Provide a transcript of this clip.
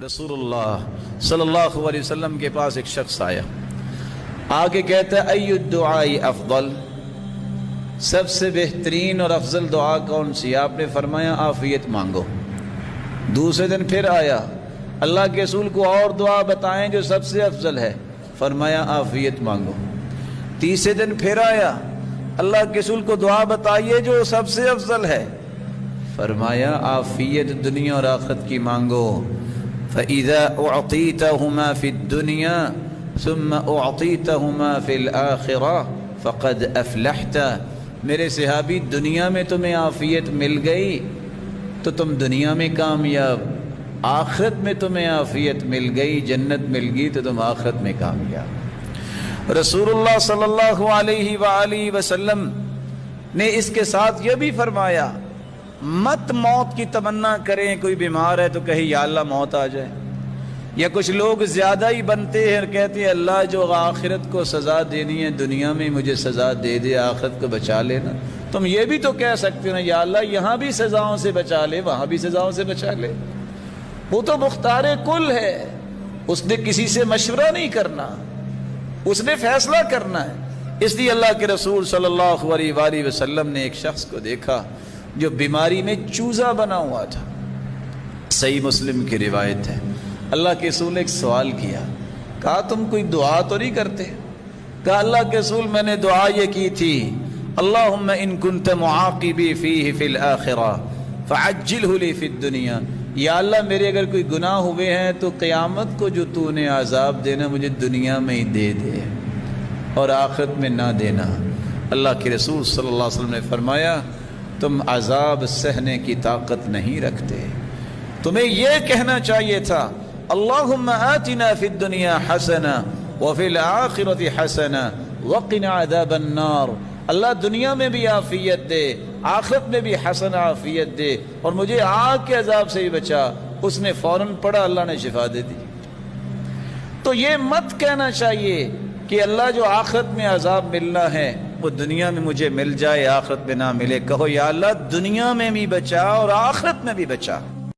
رسول اللہ صلی اللہ علیہ وسلم کے پاس ایک شخص آیا، آگے کہتا ہے ای الدعاء افضل، سب سے بہترین اور افضل دعا کون سی؟ آپ نے فرمایا عافیت مانگو۔ دوسرے دن پھر آیا، اللہ کے رسول کو اور دعا بتائیں جو سب سے افضل ہے، فرمایا عافیت مانگو۔ تیسرے دن پھر آیا، اللہ کے رسول کو دعا بتائیے جو سب سے افضل ہے، فرمایا عافیت دنیا اور آخرت کی مانگو۔ فَإِذَا أُعْطِيتَهُمَا فِي الدُّنْيَا ثُمَّ أُعْطِيتَهُمَا فِي الْآخِرَةِ فَقَدْ أَفْلَحْتَ۔ میرے صحابی، دنیا میں تمہیں عافیت مل گئی تو تم دنیا میں کامیاب، آخرت میں تمہیں عافیت مل گئی، جنت مل گئی تو تم آخرت میں کامیاب۔ رسول اللہ صلی اللہ علیہ وآلہ وسلم نے اس کے ساتھ یہ بھی فرمایا، مت موت کی تمنا کریں، کوئی بیمار ہے تو کہے یا اللہ موت آ جائے، یا کچھ لوگ زیادہ ہی بنتے ہیں اور کہتے ہیں اللہ جو آخرت کو سزا دینی ہے دنیا میں مجھے سزا دے دے، آخرت کو بچا لینا۔ تم یہ بھی تو کہہ سکتے ہو یا اللہ یہاں بھی سزاؤں سے بچا لے، وہاں بھی سزاؤں سے بچا لے۔ وہ تو مختار کل ہے، اس نے کسی سے مشورہ نہیں کرنا، اس نے فیصلہ کرنا ہے۔ اس لیے اللہ کے رسول صلی اللہ علیہ وآلہ وسلم نے ایک شخص کو دیکھا جو بیماری میں چوزا بنا ہوا تھا، صحیح مسلم کی روایت ہے۔ اللہ کے رسول نے ایک سوال کیا، کہا تم کوئی دعا تو نہیں کرتے؟ کہا اللہ کے رسول میں نے دعا یہ کی تھی، اللہم ان کنت معاقبی فیہ فی الآخرہ فعجلہ لی فی الدنیا، یا اللہ میرے اگر کوئی گناہ ہوئے ہیں تو قیامت کو جو تو نے عذاب دینا مجھے دنیا میں ہی دے دے اور آخرت میں نہ دینا۔ اللہ کے رسول صلی اللہ علیہ وسلم نے فرمایا تم عذاب سہنے کی طاقت نہیں رکھتے، تمہیں یہ کہنا چاہیے تھا اللہم آتنا فی الدنیا حسنہ وفی الآخرۃ حسنہ وقنا عذاب النار، اللہ دنیا میں بھی عافیت دے، آخرت میں بھی حسن عافیت دے اور مجھے آگ کے عذاب سے ہی بچا۔ اس نے فوراً پڑھا، اللہ نے شفا دے دی۔ تو یہ مت کہنا چاہیے کہ اللہ جو آخرت میں عذاب ملنا ہے وہ دنیا میں مجھے مل جائے، آخرت میں نہ ملے۔ کہو یا اللہ دنیا میں بھی بچا اور آخرت میں بھی بچا۔